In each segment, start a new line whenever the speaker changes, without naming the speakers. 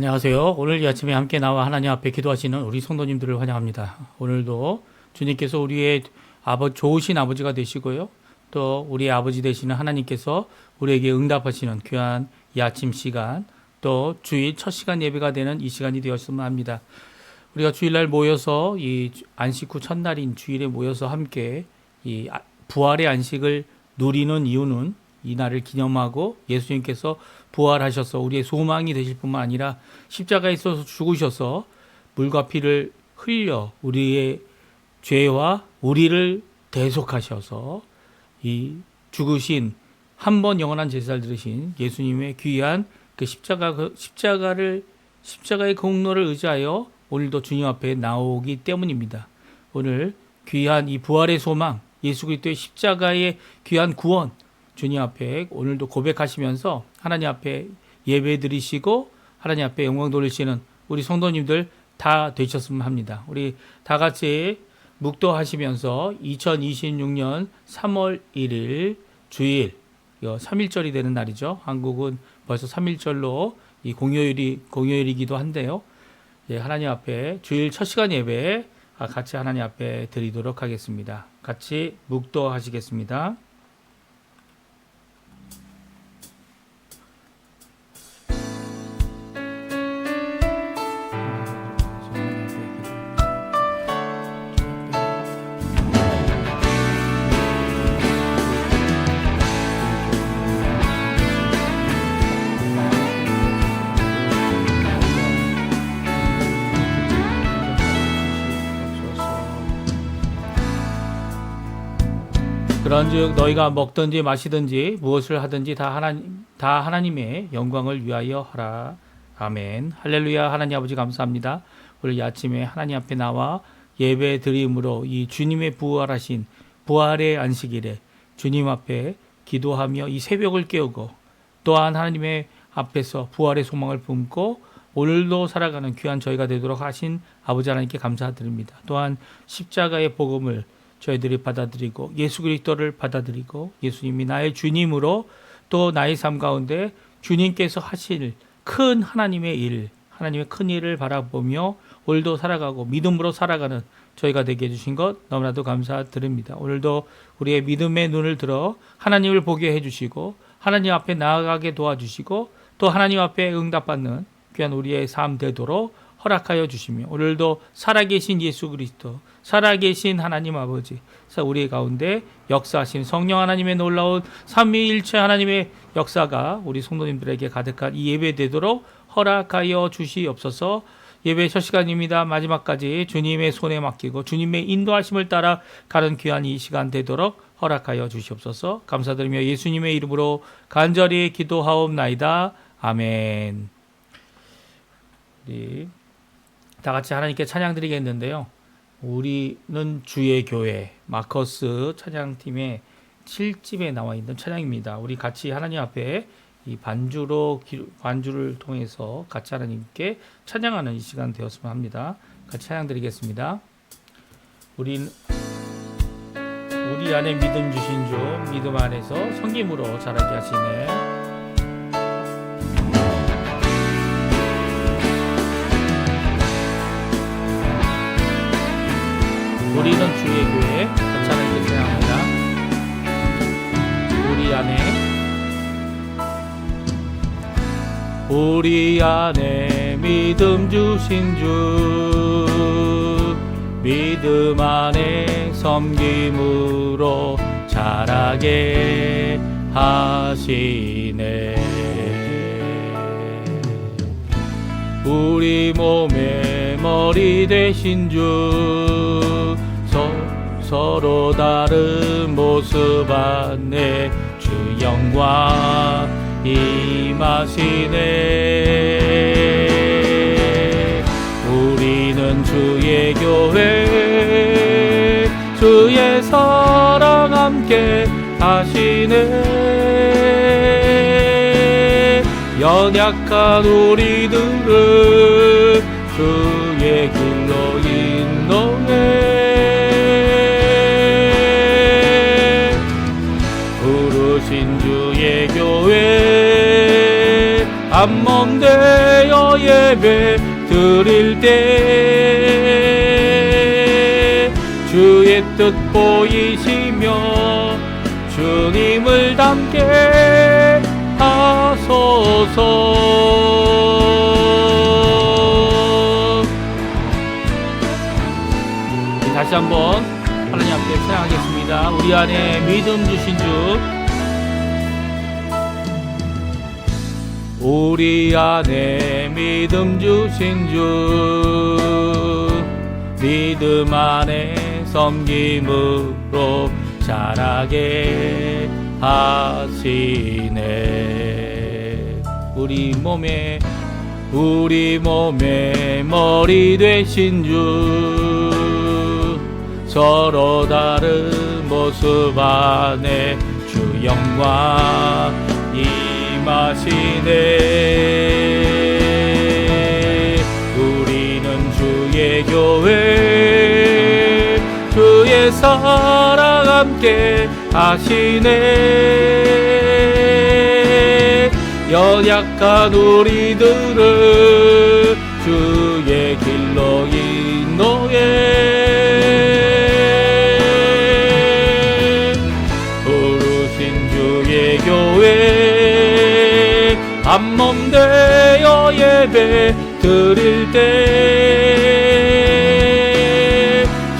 안녕하세요. 오늘 이 아침에 함께 나와 하나님 앞에 기도하시는 우리 성도님들을 환영합니다. 오늘도 주님께서 우리의 좋으신 아버지가 되시고요. 또 우리의 아버지 되시는 하나님께서 우리에게 응답하시는 귀한 이 아침 시간, 또 주일 첫 시간 예배가 되는 이 시간이 되었으면 합니다. 우리가 주일날 모여서 이 안식 후 첫날인 주일에 모여서 함께 이 부활의 안식을 누리는 이유는 이 날을 기념하고 예수님께서 부활하셔서 우리의 소망이 되실 뿐만 아니라 십자가에 있어서 죽으셔서 물과 피를 흘려 우리의 죄와 우리를 대속하셔서 이 죽으신 한 번 영원한 제사를 들으신 예수님의 귀한 그 십자가의 공로를 의지하여 오늘도 주님 앞에 나오기 때문입니다. 오늘 귀한 이 부활의 소망, 예수 그리스도의 십자가의 귀한 구원, 주님 앞에 오늘도 고백하시면서 하나님 앞에 예배 드리시고 하나님 앞에 영광 돌리시는 우리 성도님들 다 되셨으면 합니다. 우리 다 같이 묵도하시면서 2026년 3월 1일 주일 3일절이 되는 날이죠. 한국은 벌써 3일절로 이 공휴일이기도 한데요. 하나님 앞에 주일 첫 시간 예배 같이 하나님 앞에 드리도록 하겠습니다. 같이 묵도하시겠습니다. 그런즉 너희가 먹든지 마시든지 무엇을 하든지 다 하나님의 영광을 위하여 하라. 아멘. 할렐루야. 하나님 아버지 감사합니다. 오늘 이 아침에 하나님 앞에 나와 예배 드림으로 이 주님의 부활하신 부활의 안식일에 주님 앞에 기도하며 이 새벽을 깨우고 또한 하나님의 앞에서 부활의 소망을 품고 오늘도 살아가는 귀한 저희가 되도록 하신 아버지 하나님께 감사드립니다. 또한 십자가의 복음을 저희들이 받아들이고 예수 그리스도를 받아들이고 예수님이 나의 주님으로 또 나의 삶 가운데 주님께서 하실 큰 하나님의 큰 일을 바라보며 오늘도 살아가고 믿음으로 살아가는 저희가 되게 해주신 것 너무나도 감사드립니다. 오늘도 우리의 믿음의 눈을 들어 하나님을 보게 해주시고 하나님 앞에 나아가게 도와주시고 또 하나님 앞에 응답받는 귀한 우리의 삶 되도록 허락하여 주시며 오늘도 살아계신 예수 그리스도, 살아계신 하나님 아버지, 우리 가운데 역사하신 성령 하나님의 놀라운 삼위일체 하나님의 역사가 우리 성도님들에게 가득한 이 예배 되도록 허락하여 주시옵소서. 예배 첫 시간입니다. 마지막까지 주님의 손에 맡기고 주님의 인도하심을 따라 가는 귀한 이 시간 되도록 허락하여 주시옵소서. 감사드리며 예수님의 이름으로 간절히 기도하옵나이다. 아멘. 우리 다 같이 하나님께 찬양 드리겠는데요. 우리는 주의 교회 마커스 찬양팀의 7집에 나와 있는 찬양입니다. 우리 같이 하나님 앞에 이 반주를 통해서 같이 하나님께 찬양하는 이 시간 되었으면 합니다. 같이 찬양 드리겠습니다. 우리 안에 믿음 주신 주 믿음 안에서 성김으로 자라게 하시네. 우리는 주의 교회 하나님께 찬양합니다. 우리 안에 믿음 주신 주 믿음 안에 섬김으로 자라게 하시네. 우리 몸의 머리 되신 주 서로 다른 모습 안에 주 영광 임하시네. 우리는 주의 교회 주의 사랑 함께 하시네. 연약한 우리들을 주의 길로 인도해. 부르신 주의 교회 한몸 되어 예배 드릴 때 주의 뜻 보이시며 주님을 닮게 하소서. 다시 한번 하나님 앞에 찬양하겠습니다. 우리 안에 믿음 주신 주, 우리 안에 믿음 주신 주, 믿음 안에 섬김으로 자라게 하시네. 우리 몸에 머리 되신 주, 서로 다른 모습 안에 주 영광 임하시네. 우리는 주의 교회, 주의 사랑 함께 하시네. 연약한 우리들을 주의 길로 인도해 교회 한몸 되어 예배 드릴 때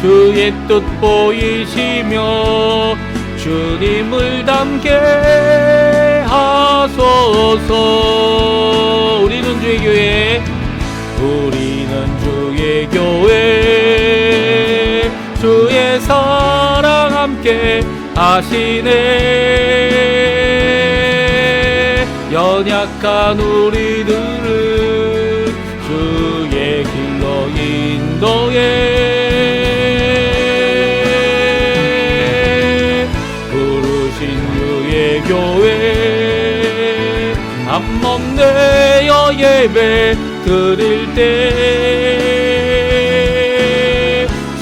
주의 뜻 보이시며 주님을 닮게 하소서. 우리는 주의 교회, 우리는 주의 교회, 주의 사랑 함께 하시네. 연약한 우리들을 주의 길로 인도해 부르신 주의 교회 한몸 내어 예배 드릴 때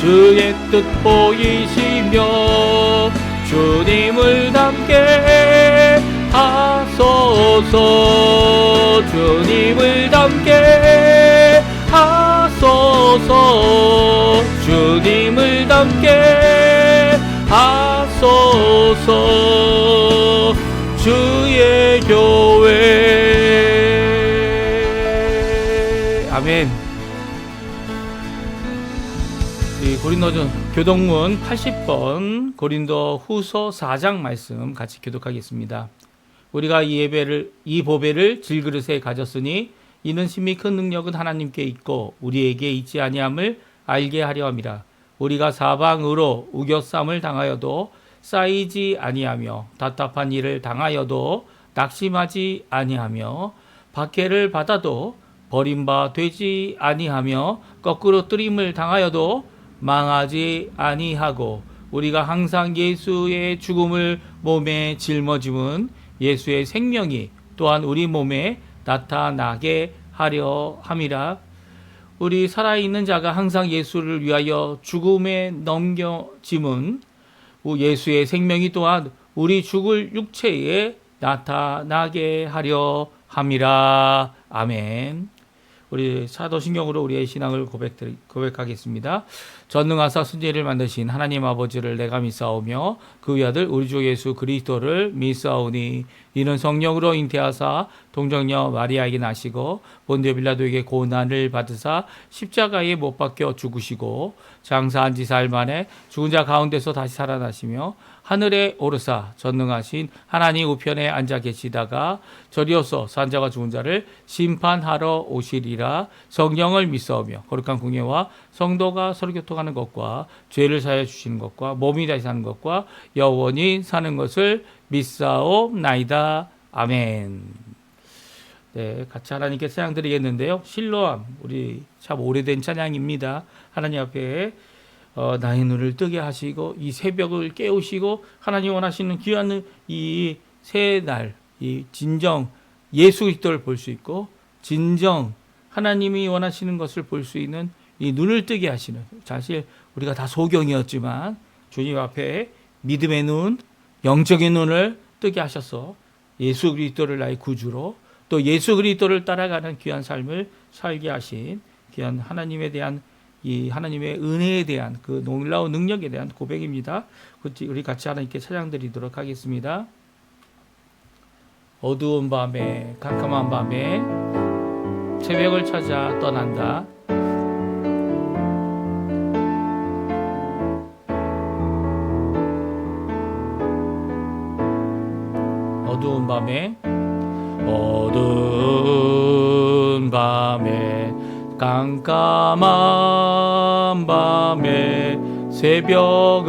주의 뜻 보이시며 주님을 닮게 하소서. 주님을 닮게 하소서. 주님을 닮게 하소서. 주의 교회. 아멘. 고린도전 교독문 80번 고린도 후서 4장 말씀 같이 교독하겠습니다. 우리가 이 보배를 질그릇에 가졌으니 이는 심히 큰 능력은 하나님께 있고 우리에게 있지 아니함을 알게 하려 함이라. 우리가 사방으로 우겨쌈을 당하여도 쌓이지 아니하며 답답한 일을 당하여도 낙심하지 아니하며 박해를 받아도 버림바 되지 아니하며 거꾸로 뜨림을 당하여도 망하지 아니하고 우리가 항상 예수의 죽음을 몸에 짊어짐은 예수의 생명이 또한 우리 몸에 나타나게 하려 함이라. 우리 살아있는 자가 항상 예수를 위하여 죽음에 넘겨짐은 예수의 생명이 또한 우리 죽을 육체에 나타나게 하려 함이라. 아멘. 우리 사도신경으로 우리의 신앙을 고백하겠습니다. 전능하사 순재를 만드신 하나님 아버지를 내가 믿사오며 그 위아들 우리 주 예수 그리스도를 믿사오니 이는 성령으로 잉태하사 동정녀 마리아에게 나시고 본디오 빌라도에게 고난을 받으사 십자가에 못 박혀 죽으시고 장사한 지 사흘 만에 죽은 자 가운데서 다시 살아나시며 하늘에 오르사 전능하신 하나님 우편에 앉아 계시다가 저리어서 산 자와 죽은 자를 심판하러 오시리라. 성령을 믿사오며 거룩한 궁예와 성도가 서로 교통하는 것과 죄를 사하여 주시는 것과 몸이 다시 사는 것과 영원히 사는 것을 믿사옵나이다. 아멘. 네, 같이 하나님께 찬양 드리겠는데요. 실로암, 우리 참 오래된 찬양입니다. 하나님 앞에 나의 눈을 뜨게 하시고 이 새벽을 깨우시고 하나님 원하시는 귀한 이 새 날, 이 진정 예수 그리스도를 볼 수 있고 진정 하나님이 원하시는 것을 볼 수 있는 이 눈을 뜨게 하시는, 사실 우리가 다 소경이었지만 주님 앞에 믿음의 눈, 영적인 눈을 뜨게 하셔서 예수 그리스도를 나의 구주로 또 예수 그리스도를 따라가는 귀한 삶을 살게 하신 귀한 하나님에 대한 이 하나님의 은혜에 대한 그 놀라운 능력에 대한 고백입니다. 우리 같이 하나님께 찬양 드리도록 하겠습니다. 어두운 밤에 캄캄한 밤에 새벽을 찾아 떠난다. 어두운 밤에 깜깜한 밤에 새벽을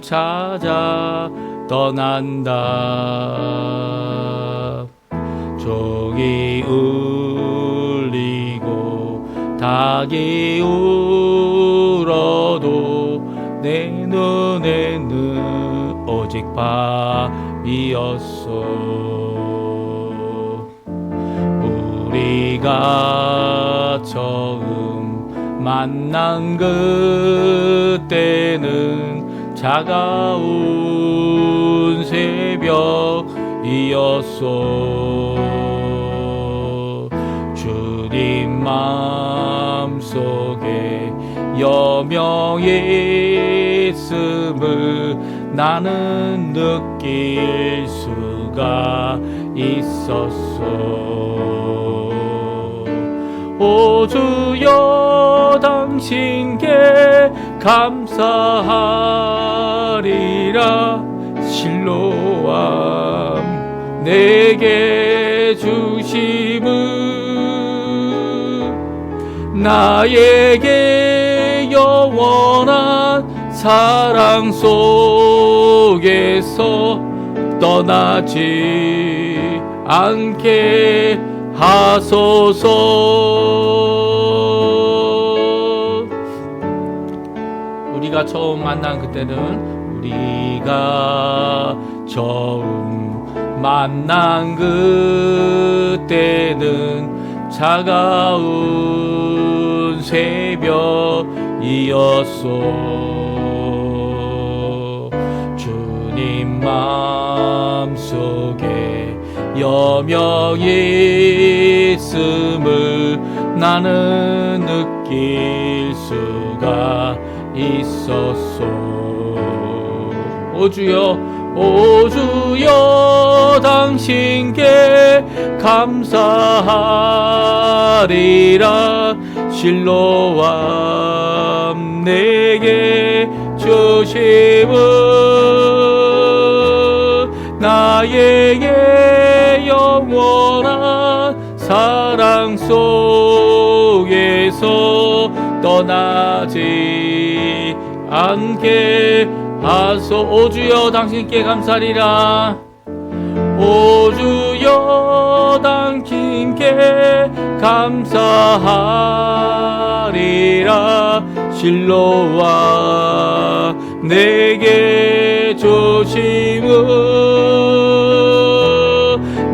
찾아 떠난다. 종이 울리고 닭이 울어도 내 눈에는 오직 밤이었어. 우리가 처음 만난 그때는 차가운 새벽이었어. 주님 마음속에 여명이 있음을 나는 느낄 수가 있었어. 오 주여 당신께 감사하리라. 실로암 내게 주심은 나에게 영원한 사랑 속에서 떠나지 않게 하소서. 우리가 처음 만난 그때는 우리가 처음 만난 그때는 차가운 새벽이었어. 주님 마음속에 여명이 있음을 나는 느낄 수가 있었소. 오 주여 당신께 감사하리라. 실로암 내게 주심은 나에게 영원한 사랑 속에서 떠나지 않게 하소. 오 주여 당신께 감사리라. 오 주여 당신께 감사하리라. 실로와 내게 주심은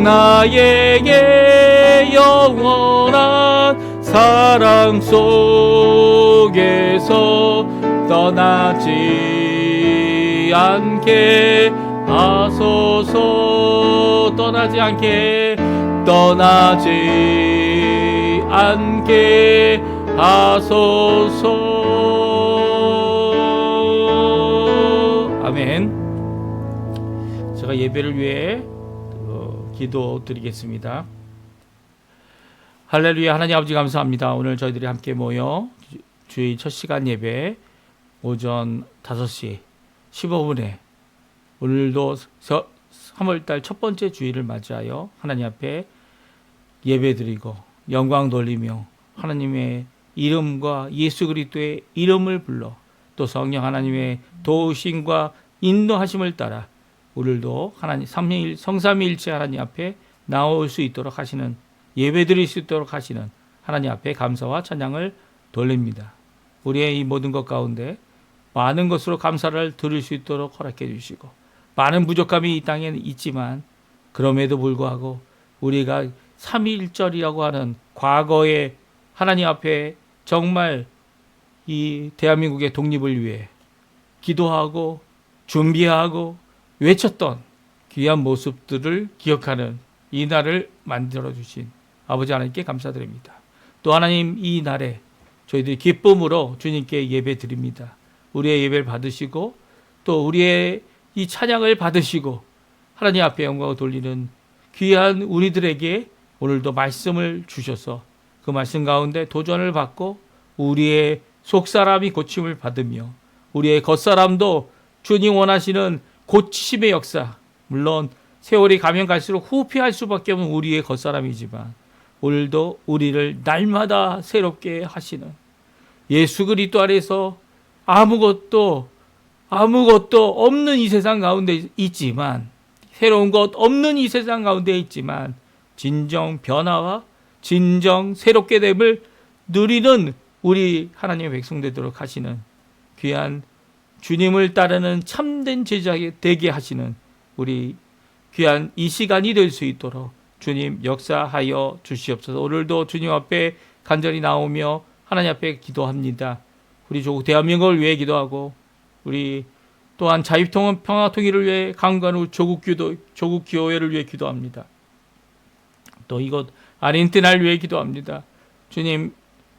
나에게 영원한 사랑 속에서 떠나지 않게 하소서. 떠나지 않게 하소서. 아멘. 제가 예배를 위해 기도드리겠습니다. 할렐루야. 하나님 아버지 감사합니다. 오늘 저희들이 함께 모여 주의 첫 시간 예배 오전 5시 15분에 오늘도 3월달 첫 번째 주일을 맞이하여 하나님 앞에 예배드리고 영광 돌리며 하나님의 이름과 예수 그리스도의 이름을 불러 또 성령 하나님의 도우심과 인도하심을 따라 오늘도 하나님 성삼위일체 하나님 앞에 나올 수 있도록 하시는, 예배드릴 수 있도록 하시는 하나님 앞에 감사와 찬양을 돌립니다. 우리의 이 모든 것 가운데 많은 것으로 감사를 드릴 수 있도록 허락해 주시고, 많은 부족함이 이 땅에 있지만 그럼에도 불구하고 우리가 삼위일절이라고 하는 과거에 하나님 앞에 정말 이 대한민국의 독립을 위해 기도하고 준비하고 외쳤던 귀한 모습들을 기억하는 이 날을 만들어 주신 아버지 하나님께 감사드립니다. 또 하나님, 이 날에 저희들이 기쁨으로 주님께 예배 드립니다. 우리의 예배를 받으시고 또 우리의 이 찬양을 받으시고 하나님 앞에 영광을 돌리는 귀한 우리들에게 오늘도 말씀을 주셔서 그 말씀 가운데 도전을 받고 우리의 속사람이 고침을 받으며 우리의 겉사람도 주님 원하시는 고치심의 역사, 물론 세월이 가면 갈수록 후피할 수밖에 없는 우리의 겉사람이지만 오늘도 우리를 날마다 새롭게 하시는 예수 그리스도 안에서 아무것도 없는 이 세상 가운데 있지만, 새로운 것 없는 이 세상 가운데 있지만 진정 변화와 진정 새롭게 됨을 누리는 우리 하나님의 백성 되도록 하시는 귀한 주님을 따르는 참된 제자 되게 하시는 우리 귀한 이 시간이 될 수 있도록 주님 역사하여 주시옵소서. 오늘도 주님 앞에 간절히 나오며 하나님 앞에 기도합니다. 우리 조국 대한민국을 위해 기도하고 우리 또한 자유통합 평화 통일을 위해 강구하는 조국 교회를 위해 기도합니다. 또 이곳 아르헨티나를 위해 기도합니다.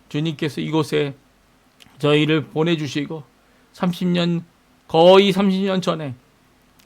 주님께서 이곳에 저희를 보내주시고 거의 30년 전에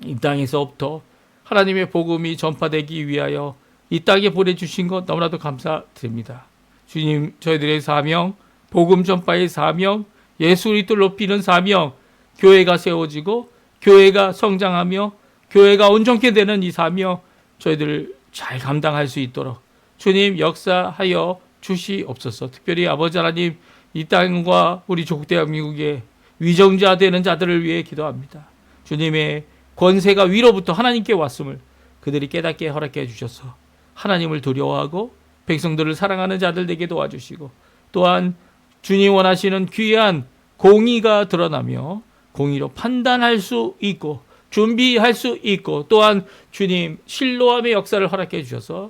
이 땅에서부터 하나님의 복음이 전파되기 위하여 이 땅에 보내주신 것 너무나도 감사드립니다. 주님, 저희들의 사명, 복음 전파의 사명, 예수 그리스도를 높이는 사명, 교회가 세워지고 교회가 성장하며 교회가 온전케 되는 이 사명, 저희들을 잘 감당할 수 있도록 주님 역사하여 주시옵소서. 특별히 아버지 하나님, 이 땅과 우리 조국 대한민국의 위정자 되는 자들을 위해 기도합니다. 주님의 권세가 위로부터 하나님께 왔음을 그들이 깨닫게 허락해 주셔서 하나님을 두려워하고 백성들을 사랑하는 자들 되게 도와주시고, 또한 주님 원하시는 귀한 공의가 드러나며 공의로 판단할 수 있고 준비할 수 있고, 또한 주님 신로함의 역사를 허락해 주셔서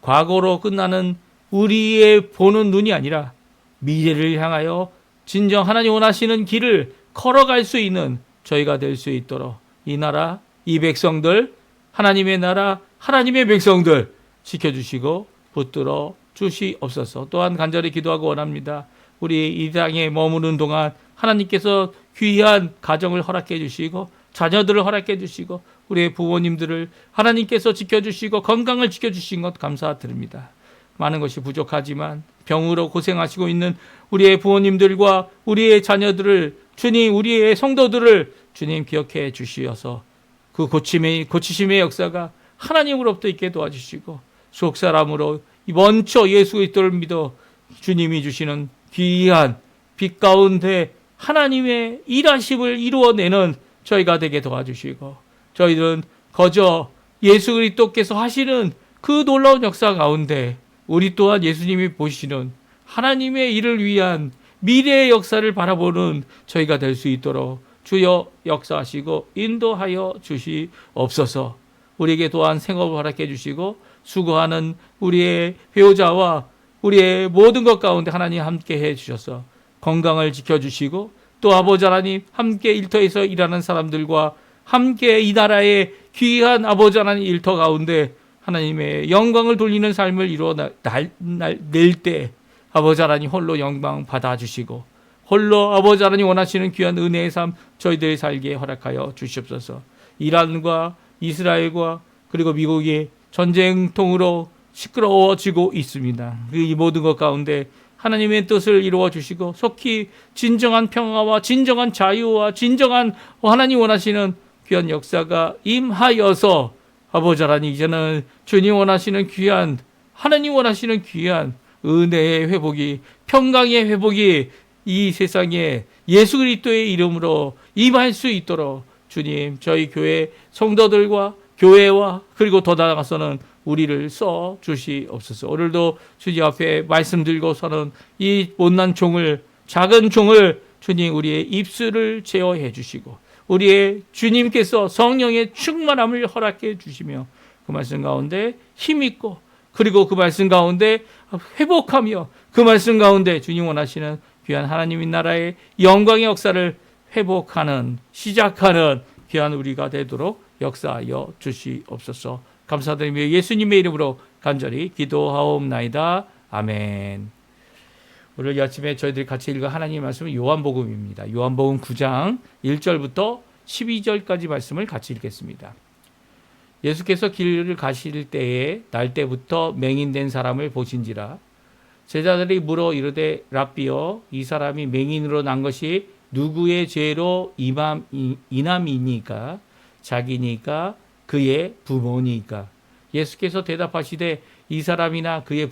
과거로 끝나는 우리의 보는 눈이 아니라 미래를 향하여 진정 하나님 원하시는 길을 걸어갈 수 있는 저희가 될 수 있도록 이 나라, 이 백성들, 하나님의 나라, 하나님의 백성들 지켜주시고 붙들어 주시옵소서. 또한 간절히 기도하고 원합니다. 우리 이 땅에 머무는 동안 하나님께서 귀한 가정을 허락해 주시고 자녀들을 허락해 주시고 우리의 부모님들을 하나님께서 지켜주시고 건강을 지켜주신 것 감사드립니다. 많은 것이 부족하지만 병으로 고생하시고 있는 우리의 부모님들과 우리의 자녀들을 주님, 우리의 성도들을 주님 기억해 주시어서 그 고치심의 역사가 하나님으로부터 있게 도와주시고 속사람으로 먼저 예수 그리스도를 믿어 주님이 주시는 귀한 빛 가운데 하나님의 일하심을 이루어내는 저희가 되게 도와주시고, 저희들은 거저 예수 그리스도께서 하시는 그 놀라운 역사 가운데 우리 또한 예수님이 보시는 하나님의 일을 위한 미래의 역사를 바라보는 저희가 될 수 있도록 주여 역사하시고 인도하여 주시옵소서. 우리에게 또한 생업을 허락해 주시고 수고하는 우리의 배우자와 우리의 모든 것 가운데 하나님 함께 해 주셔서 건강을 지켜주시고, 또 아버지 하나님 함께 일터에서 일하는 사람들과 함께 이 나라의 귀한 아버지 하나님 일터 가운데 하나님의 영광을 돌리는 삶을 이루어낼 때 아버지 하나님 홀로 영광 받아주시고 홀로 아버지 하나님 원하시는 귀한 은혜의 삶 저희들이 살게 허락하여 주시옵소서. 이란과 이스라엘과 그리고 미국이 전쟁통으로 시끄러워지고 있습니다. 이 모든 것 가운데 하나님의 뜻을 이루어 주시고 속히 진정한 평화와 진정한 자유와 진정한 하나님 원하시는 귀한 역사가 임하여서 아버지 하나님 이제는 주님 원하시는 귀한 하나님 원하시는 귀한 은혜의 회복이 평강의 회복이 이 세상에 예수 그리스도의 이름으로 임할 수 있도록 주님 저희 교회 성도들과 교회와 그리고 더 나아가서는 우리를 써 주시옵소서. 오늘도 주님 앞에 말씀 들고서는 이 못난 종을 작은 종을 주님 우리의 입술을 제어해 주시고 우리의 주님께서 성령의 충만함을 허락해 주시며 그 말씀 가운데 힘있고 그리고 그 말씀 가운데 회복하며 그 말씀 가운데 주님 원하시는 귀한 하나님의 나라의 영광의 역사를 회복하는 시작하는 귀한 우리가 되도록 역사하여 주시옵소서. 감사드리며 예수님의 이름으로 간절히 기도하옵나이다. 아멘. 오늘 이 아침에 저희들이 같이 읽은 하나님의 말씀은 요한복음입니다. 요한복음 9장 1절부터 12절까지 말씀을 같이 읽겠습니다. 예수께서 길을 가실 때에 날때부터 맹인된 사람을 보신지라. 제자들이 물어 이르되 랍비여, 이 사람이 맹인으로 난 것이 누구의 죄로 인함이니까? 자기니까? 그의 부모니까? 예수께서 대답하시되 이 사람이나 그의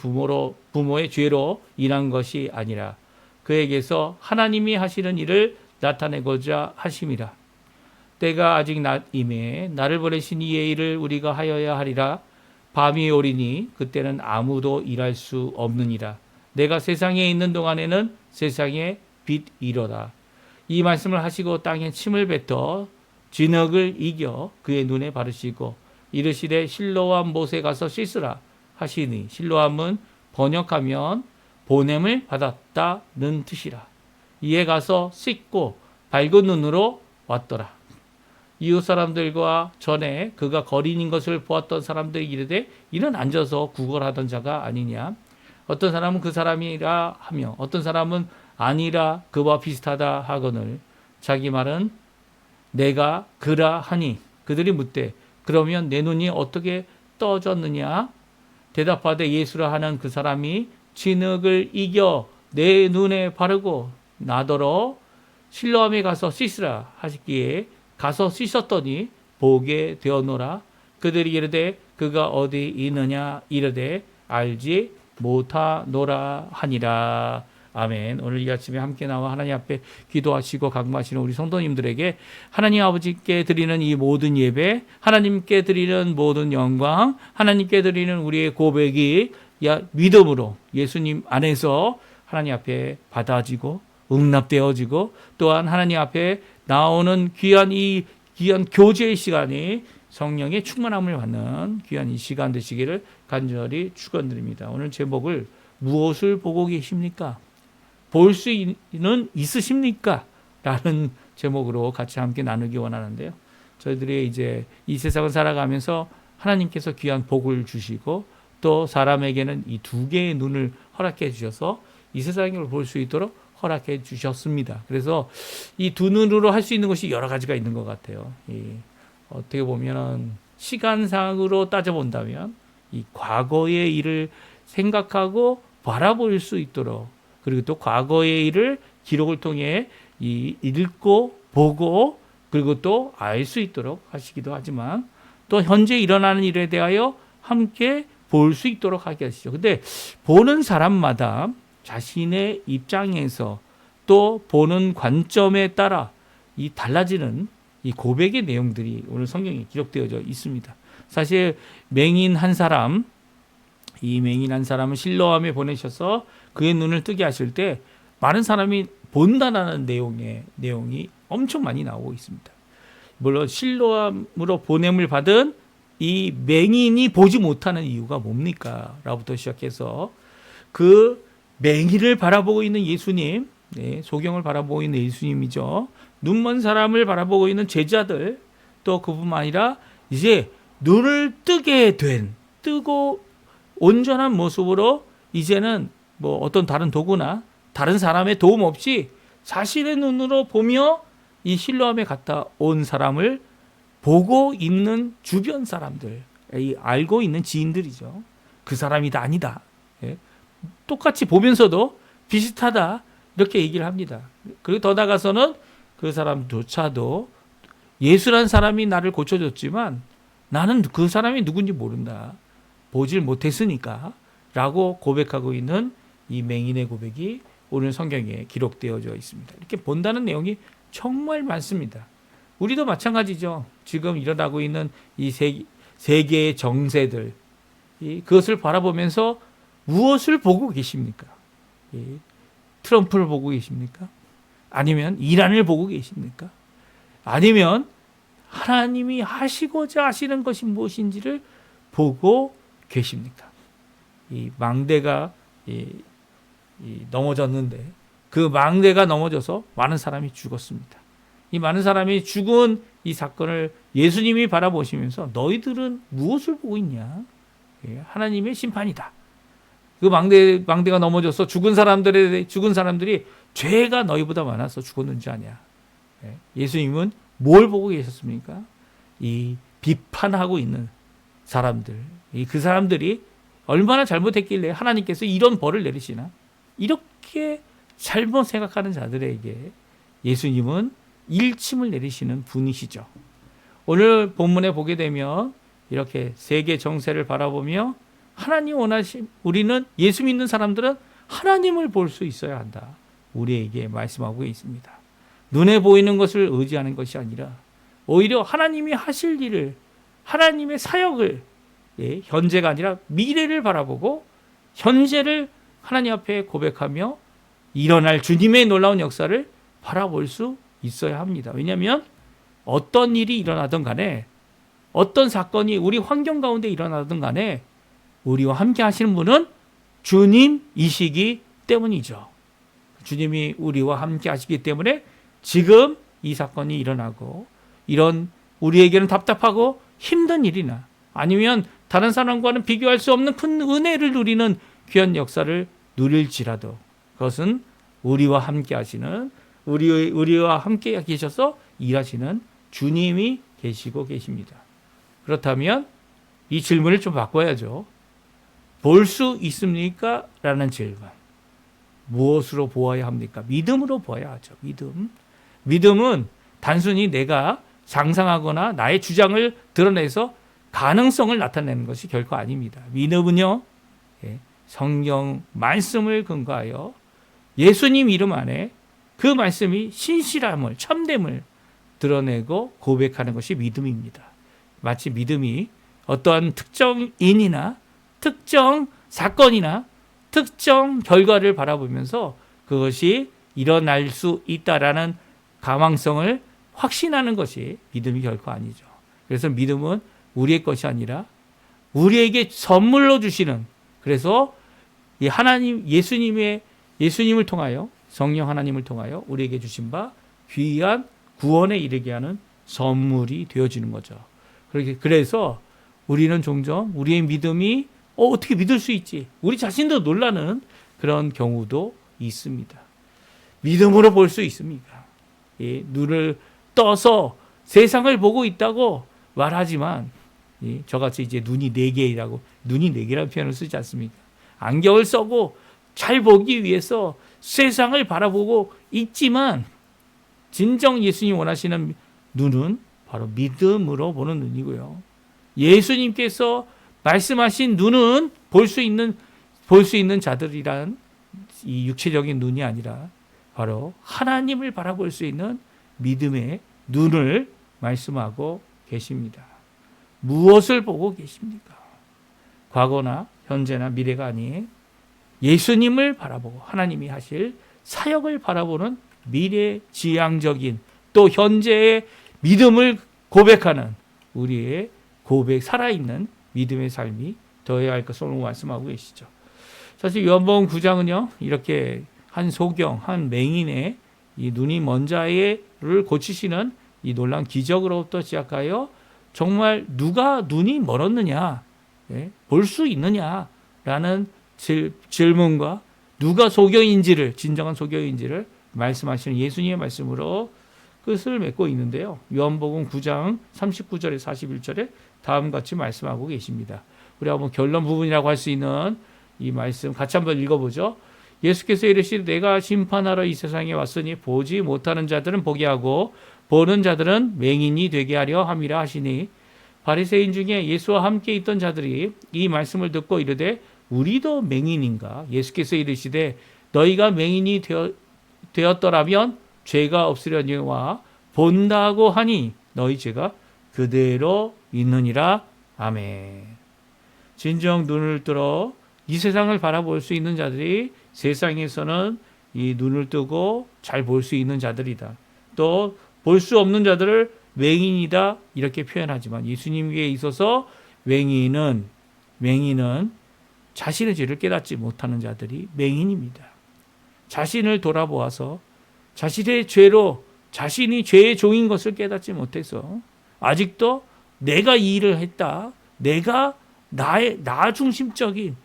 부모의 죄로 인한 것이 아니라 그에게서 하나님이 하시는 일을 나타내고자 하심이라. 때가 아직 낮임에 나를 보내신 이의 일을 우리가 하여야 하리라. 밤이 오리니 그때는 아무도 일할 수 없느니라. 내가 세상에 있는 동안에는 세상의 빛이로다. 이 말씀을 하시고 땅에 침을 뱉어 진흙을 이겨 그의 눈에 바르시고 이르시되 실로암 못에 가서 씻으라 하시니, 실로암은 번역하면 보냄을 받았다는 뜻이라. 이에 가서 씻고 밝은 눈으로 왔더라. 이웃 사람들과 전에 그가 거린인 것을 보았던 사람들이 이르되 이는 앉아서 구걸하던 자가 아니냐. 어떤 사람은 그 사람이라 하며 어떤 사람은 아니라 그와 비슷하다 하거늘 자기 말은 내가 그라 하니 그들이 묻되 그러면 내 눈이 어떻게 떠졌느냐. 대답하되 예수라 하는 그 사람이 진흙을 이겨 내 눈에 바르고 나더러 실로암에 가서 씻으라 하시기에 가서 씻었더니 보게 되었노라. 그들이 이르되 그가 어디 있느냐 이르되 알지 못하노라 하니라. 아멘. 오늘 이 아침에 함께 나와 하나님 앞에 기도하시고 강구하시는 우리 성도님들에게 하나님 아버지께 드리는 이 모든 예배, 하나님께 드리는 모든 영광, 하나님께 드리는 우리의 고백이 믿음으로 예수님 안에서 하나님 앞에 받아지고 응납되어지고 또한 하나님 앞에 나오는 귀한 교제의 시간이 성령의 충만함을 받는 귀한 이 시간 되시기를 간절히 축원드립니다. 오늘 제목을 무엇을 보고 계십니까? 볼 수는 있으십니까? 라는 제목으로 같이 함께 나누기 원하는데요. 저희들이 이제 이 세상을 살아가면서 하나님께서 귀한 복을 주시고 또 사람에게는 이 두 개의 눈을 허락해 주셔서 이 세상을 볼 수 있도록 허락해 주셨습니다. 그래서 이 두 눈으로 할 수 있는 것이 여러 가지가 있는 것 같아요. 어떻게 보면 시간상으로 따져본다면 이 과거의 일을 생각하고 바라볼 수 있도록, 그리고 또 과거의 일을 기록을 통해 읽고 보고 그리고 또 알 수 있도록 하시기도 하지만 또 현재 일어나는 일에 대하여 함께 볼 수 있도록 하게 하시죠. 근데 보는 사람마다 자신의 입장에서 또 보는 관점에 따라 이 달라지는 이 고백의 내용들이 오늘 성경에 기록되어져 있습니다. 사실 맹인 한 사람은 실로암에 보내셔서 그의 눈을 뜨게 하실 때 많은 사람이 본다라는 내용이 엄청 많이 나오고 있습니다. 물론 실로암으로 보냄을 받은 이 맹인이 보지 못하는 이유가 뭡니까? 라부터 시작해서 그 맹인을 바라보고 있는 예수님, 소경을 바라보고 있는 예수님이죠. 눈먼 사람을 바라보고 있는 제자들, 또 그뿐만 아니라 이제 눈을 뜨고 온전한 모습으로 이제는 뭐 어떤 다른 도구나 다른 사람의 도움 없이 자신의 눈으로 보며 이 실로암에 갔다 온 사람을 보고 있는 주변 사람들, 알고 있는 지인들이죠. 그 사람이 다 아니다. 똑같이 보면서도 비슷하다. 이렇게 얘기를 합니다. 그리고 더 나가서는 그 사람조차도 예수란 사람이 나를 고쳐줬지만 나는 그 사람이 누군지 모른다. 보질 못했으니까 라고 고백하고 있는 이 맹인의 고백이 오늘 성경에 기록되어져 있습니다. 이렇게 본다는 내용이 정말 많습니다. 우리도 마찬가지죠. 지금 일어나고 있는 이 세계의 정세들, 그것을 바라보면서 무엇을 보고 계십니까? 트럼프를 보고 계십니까? 아니면 이란을 보고 계십니까? 아니면 하나님이 하시고자 하시는 것이 무엇인지를 보고 계십니까? 이 망대가 넘어졌는데 그 망대가 넘어져서 많은 사람이 죽었습니다. 이 많은 사람이 죽은 이 사건을 예수님이 바라보시면서 너희들은 무엇을 보고 있냐? 하나님의 심판이다. 그 망대가 넘어져서 죽은 사람들이 죄가 너희보다 많아서 죽었는지 아냐. 예수님은 뭘 보고 계셨습니까? 이 비판하고 있는 사람들, 그 사람들이 얼마나 잘못했길래 하나님께서 이런 벌을 내리시나? 이렇게 잘못 생각하는 자들에게 예수님은 일침을 내리시는 분이시죠. 오늘 본문에 보게 되면 이렇게 세계 정세를 바라보며 하나님 우리는 예수 믿는 사람들은 하나님을 볼 수 있어야 한다. 우리에게 말씀하고 있습니다. 눈에 보이는 것을 의지하는 것이 아니라 오히려 하나님이 하실 일을, 하나님의 사역을, 현재가 아니라 미래를 바라보고 현재를 하나님 앞에 고백하며 일어날 주님의 놀라운 역사를 바라볼 수 있어야 합니다. 왜냐하면 어떤 일이 일어나든 간에, 어떤 사건이 우리 환경 가운데 일어나든 간에 우리와 함께 하시는 분은 주님이시기 때문이죠. 주님이 우리와 함께 하시기 때문에 지금 이 사건이 일어나고 이런 우리에게는 답답하고 힘든 일이나 아니면 다른 사람과는 비교할 수 없는 큰 은혜를 누리는 귀한 역사를 누릴지라도 그것은 우리와 함께 하시는, 우리와 함께 계셔서 일하시는 주님이 계시고 계십니다. 그렇다면 이 질문을 좀 바꿔야죠. 볼 수 있습니까? 라는 질문. 무엇으로 보아야 합니까? 믿음으로 보아야 하죠. 믿음은 단순히 내가 상상하거나 나의 주장을 드러내서 가능성을 나타내는 것이 결코 아닙니다. 믿음은요, 성경 말씀을 근거하여 예수님 이름 안에 그 말씀이 신실함을, 참됨을 드러내고 고백하는 것이 믿음입니다. 마치 믿음이 어떠한 특정인이나 특정 사건이나 특정 결과를 바라보면서 그것이 일어날 수 있다라는 가망성을 확신하는 것이 믿음이 결코 아니죠. 그래서 믿음은 우리의 것이 아니라 우리에게 선물로 주시는, 그래서 이 하나님, 예수님을 통하여, 성령 하나님을 통하여 우리에게 주신 바 귀한 구원에 이르게 하는 선물이 되어지는 거죠. 그래서 우리는 종종 우리의 믿음이 어떻게 믿을 수 있지? 우리 자신도 놀라는 그런 경우도 있습니다. 믿음으로 볼 수 있습니까? 눈을 떠서 세상을 보고 있다고 말하지만 저같이 이제 눈이 4개라는 표현을 쓰지 않습니까? 안경을 써고 잘 보기 위해서 세상을 바라보고 있지만 진정 예수님 원하시는 눈은 바로 믿음으로 보는 눈이고요. 예수님께서 말씀하신 눈은 볼 수 있는 자들이란 이 육체적인 눈이 아니라 바로 하나님을 바라볼 수 있는 믿음의 눈을 말씀하고 계십니다. 무엇을 보고 계십니까? 과거나 현재나 미래가 아닌 예수님을 바라보고 하나님이 하실 사역을 바라보는 미래지향적인 또 현재의 믿음을 고백하는 우리의 살아있는 믿음의 삶이 되어야 할 것을 오늘 말씀하고 계시죠. 사실 요한복음 9장은요, 이렇게 한 소경, 한 맹인의 이 눈이 먼 자를 고치시는 이 놀라운 기적으로부터 시작하여 정말 누가 눈이 멀었느냐, 볼 수 있느냐라는 질문과 누가 진정한 소경인지를 말씀하시는 예수님의 말씀으로 끝을 맺고 있는데요. 요한복음 9장 39절에 41절에 다음과 같이 말씀하고 계십니다. 우리 한번 결론 부분이라고 할 수 있는 이 말씀 같이 한번 읽어보죠. 예수께서 이르시되 내가 심판하러 이 세상에 왔으니 보지 못하는 자들은 보게 하고 보는 자들은 맹인이 되게 하려 함이라 하시니 바리새인 중에 예수와 함께 있던 자들이 이 말씀을 듣고 이르되 우리도 맹인인가? 예수께서 이르시되 너희가 맹인이 되었더라면 죄가 없으려니와 본다고 하니 너희 죄가 그대로 있느니라. 아멘. 진정 눈을 들어 이 세상을 바라볼 수 있는 자들이 세상에서는 이 눈을 뜨고 잘 볼 수 있는 자들이다. 또 볼 수 없는 자들을 맹인이다 이렇게 표현하지만 예수님께 있어서 맹인은 자신의 죄를 깨닫지 못하는 자들이 맹인입니다. 자신을 돌아보아서 자신의 죄로 자신이 죄의 종인 것을 깨닫지 못해서 아직도 내가 이 일을 했다, 내가
나 중심적인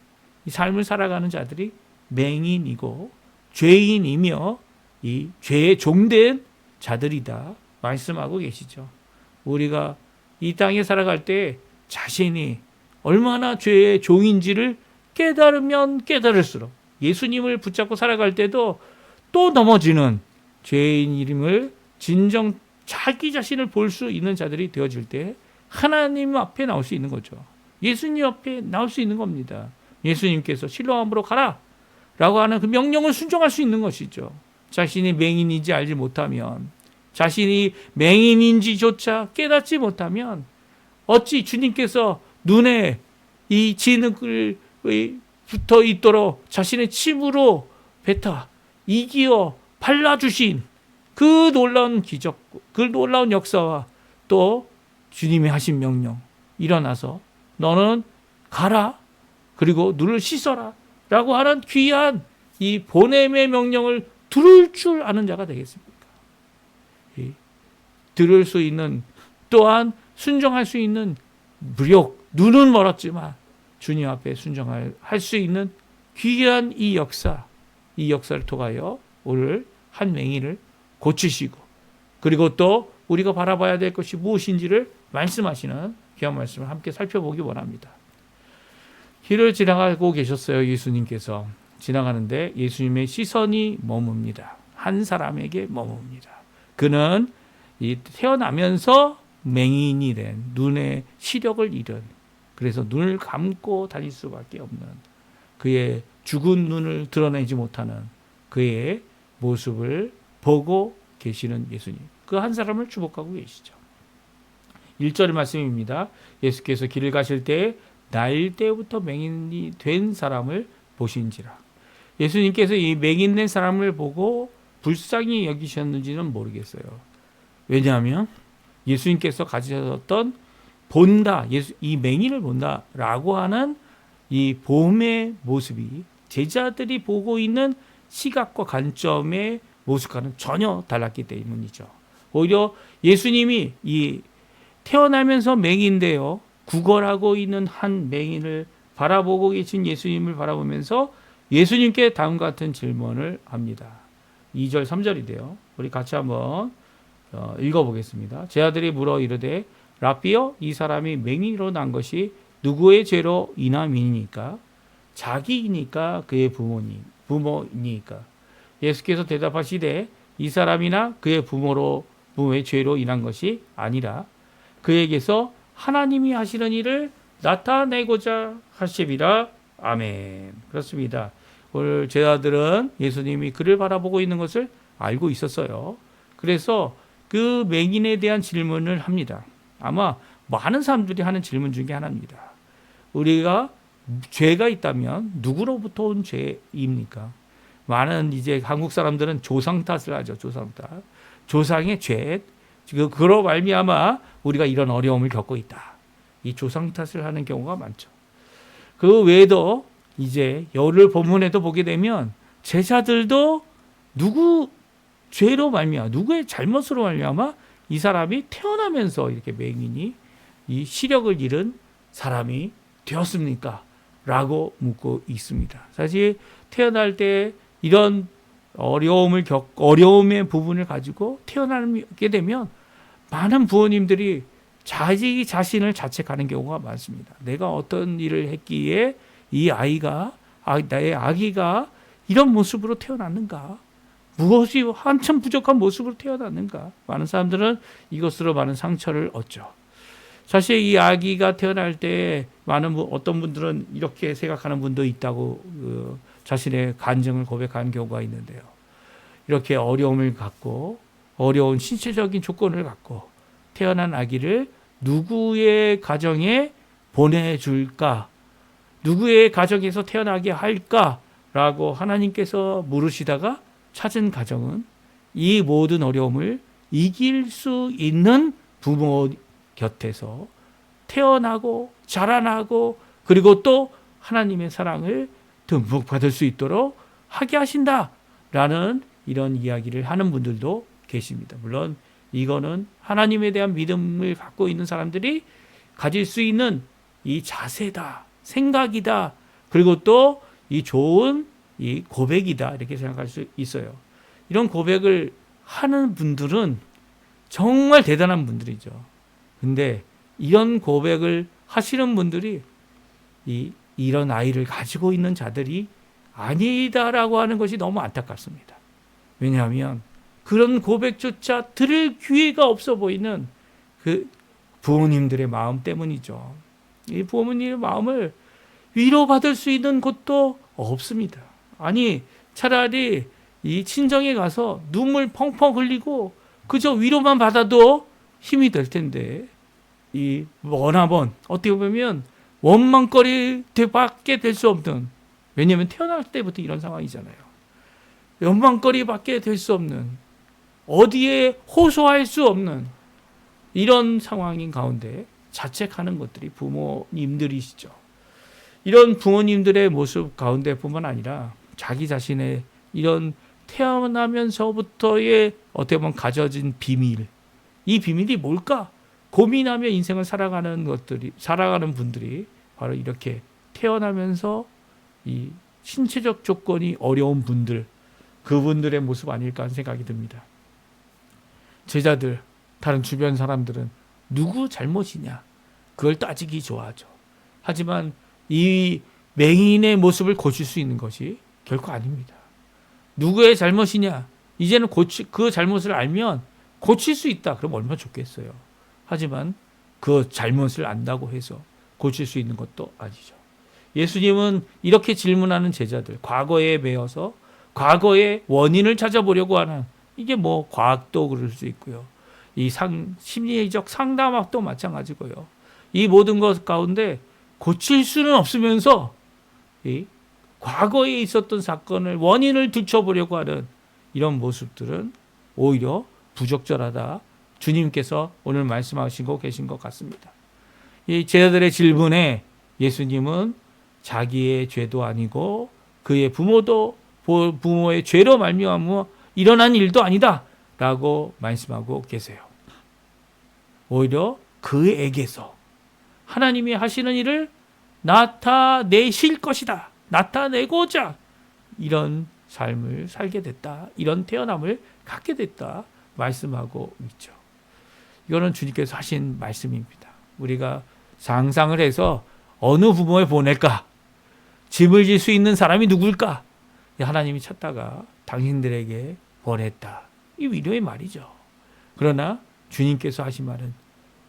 이 삶을 살아가는 자들이 맹인이고 죄인이며 이 죄에 종된 자들이다 말씀하고 계시죠. 우리가 이 땅에 살아갈 때 자신이 얼마나 죄의 종인지를 깨달으면 깨달을수록 예수님을 붙잡고 살아갈 때도 또 넘어지는 죄인임을 진정 자기 자신을 볼 수 있는 자들이 되어질 때 하나님 앞에 나올 수 있는 거죠. 예수님 앞에 나올 수 있는 겁니다. 예수님께서 실로암으로 가라 라고 하는 그 명령을 순종할 수 있는 것이죠. 자신이 맹인인지 알지 못하면, 자신이 맹인인지조차 깨닫지 못하면 어찌 주님께서 눈에 이 진흙을 붙어 있도록 자신의 침으로 뱉어 이기어 발라주신 그 놀라운 기적, 그 놀라운 역사와 또 주님이 하신 명령, 일어나서 너는 가라 그리고 눈을 씻어라 라고 하는 귀한 이 보냄의 명령을 들을 줄 아는 자가 되겠습니까? 들을 수 있는, 또한 순종할 수 있는 무력, 눈은 멀었지만 주님 앞에 순종할 수 있는 귀한 이 역사를 통하여 오늘 한 맹인을 고치시고, 그리고 또 우리가 바라봐야 될 것이 무엇인지를 말씀하시는 귀한 말씀을 함께 살펴보기 원합니다. 길을 지나가고 계셨어요. 예수님께서 지나가는데 예수님의 시선이 머뭅니다. 한 사람에게 머뭅니다. 그는 이 태어나면서 맹인이 된, 눈의 시력을 잃은, 그래서 눈을 감고 다닐 수밖에 없는, 그의 죽은 눈을 드러내지 못하는 그의 모습을 보고 계시는 예수님, 그 한 사람을 주목하고 계시죠. 1절 말씀입니다. 예수께서 길을 가실 때 날 때부터 맹인이 된 사람을 보신지라. 예수님께서 이 맹인된 사람을 보고 불쌍히 여기셨는지는 모르겠어요. 왜냐하면 예수님께서 가지셨던 본다, 이 맹인을 본다라고 하는 이 보험의 모습이 제자들이 보고 있는 시각과 관점의 모습과는 전혀 달랐기 때문이죠. 오히려 예수님이 이 태어나면서 맹인되어 구걸하고 있는 한 맹인을 바라보고 계신 예수님을 바라보면서 예수님께 다음과 같은 질문을 합니다. 2절 3절인데요. 우리 같이 한번 읽어보겠습니다. 제 아들이 물어 이르되 라삐여, 이 사람이 맹인으로 난 것이 누구의 죄로 인함이니까? 자기이니까 그의 부모니까? 예수께서 대답하시되 이 사람이나 그의 부모의 죄로 인한 것이 아니라 그에게서 하나님이 하시는 일을 나타내고자 하심이라. 아멘. 그렇습니다. 오늘 제 아들은 예수님이 그를 바라보고 있는 것을 알고 있었어요. 그래서 그 맹인에 대한 질문을 합니다. 아마 많은 사람들이 하는 질문 중에 하나입니다. 우리가 죄가 있다면 누구로부터 온 죄입니까? 많은 이제 한국 사람들은 조상 탓을 하죠. 조상 탓. 조상의 죄. 그로 말미암아 우리가 이런 어려움을 겪고 있다. 이 조상 탓을 하는 경우가 많죠. 그 외에도 이제 열흘 본문에도 보게 되면 제자들도 누구 죄로 말미암아, 누구의 잘못으로 말미암아 이 사람이 태어나면서 이렇게 맹인이 이 시력을 잃은 사람이 되었습니까? 라고 묻고 있습니다. 사실 태어날 때 이런 어려움의 부분을 가지고 태어나게 되면 많은 부모님들이 자기 자신을 자책하는 경우가 많습니다. 내가 어떤 일을 했기에 이 나의 아기가 이런 모습으로 태어났는가? 무엇이 한참 부족한 모습으로 태어났는가? 많은 사람들은 이것으로 많은 상처를 얻죠. 사실 이 아기가 태어날 때 어떤 분들은 이렇게 생각하는 분도 있다고 자신의 간증을 고백하는 경우가 있는데요. 이렇게 어려움을 갖고 어려운 신체적인 조건을 갖고 태어난 아기를 누구의 가정에 보내줄까? 누구의 가정에서 태어나게 할까라고 하나님께서 물으시다가 찾은 가정은 이 모든 어려움을 이길 수 있는 부모 곁에서 태어나고 자라나고 그리고 또 하나님의 사랑을 듬뿍 받을 수 있도록 하게 하신다라는 이런 이야기를 하는 분들도 계십니다. 물론 이거는 하나님에 대한 믿음을 갖고 있는 사람들이 가질 수 있는 이 자세다, 생각이다, 그리고 또 이 좋은 이 고백이다 이렇게 생각할 수 있어요. 이런 고백을 하는 분들은 정말 대단한 분들이죠. 근데 이런 고백을 하시는 분들이 이런 아이를 가지고 있는 자들이 아니다라고 하는 것이 너무 안타깝습니다. 왜냐하면 그런 고백조차 들을 기회가 없어 보이는 그 부모님들의 마음 때문이죠. 이 부모님의 마음을 위로받을 수 있는 곳도 없습니다. 아니 차라리 이 친정에 가서 눈물 펑펑 흘리고 그저 위로만 받아도 힘이 될 텐데 이 머나먼 어떻게 보면 원망거리밖에 될 수 없는, 왜냐하면 태어날 때부터 이런 상황이잖아요. 원망거리밖에 될 수 없는, 어디에 호소할 수 없는 이런 상황인 가운데 자책하는 것들이 부모님들이시죠. 이런 부모님들의 모습 가운데뿐만 아니라 자기 자신의 이런 태어나면서부터의 어떻게 보면 가져진 비밀, 이 비밀이 뭘까 고민하며 인생을 살아가는 분들이 바로 이렇게 태어나면서 이 신체적 조건이 어려운 분들, 그분들의 모습 아닐까 하는 생각이 듭니다. 제자들, 다른 주변 사람들은 누구 잘못이냐 그걸 따지기 좋아하죠. 하지만 이 맹인의 모습을 고칠 수 있는 것이 결코 아닙니다. 누구의 잘못이냐, 이제는 그 잘못을 알면 고칠 수 있다. 그럼 얼마나 좋겠어요. 하지만 그 잘못을 안다고 해서 고칠 수 있는 것도 아니죠. 예수님은 이렇게 질문하는 제자들, 과거에 매여서 과거의 원인을 찾아보려고 하는, 이게 뭐 과학도 그럴 수 있고요. 이 심리적 상담학도 마찬가지고요. 이 모든 것 가운데 고칠 수는 없으면서 이 과거에 있었던 사건을 원인을 들춰보려고 하는 이런 모습들은 오히려 부적절하다. 주님께서 오늘 말씀하시고 계신 것 같습니다. 이 제자들의 질문에 예수님은 자기의 죄도 아니고 그의 부모의 죄로 말미암아 일어난 일도 아니다라고 말씀하고 계세요. 오히려 그에게서 하나님이 하시는 일을 나타내실 것이다. 나타내고자 이런 삶을 살게 됐다. 이런 태어남을 갖게 됐다. 말씀하고 있죠. 이거는 주님께서 하신 말씀입니다. 우리가 상상을 해서 어느 부모에 보낼까? 짐을 질 수 있는 사람이 누굴까? 하나님이 찾다가 당신들에게 보냈다. 이 위로의 말이죠. 그러나 주님께서 하신 말은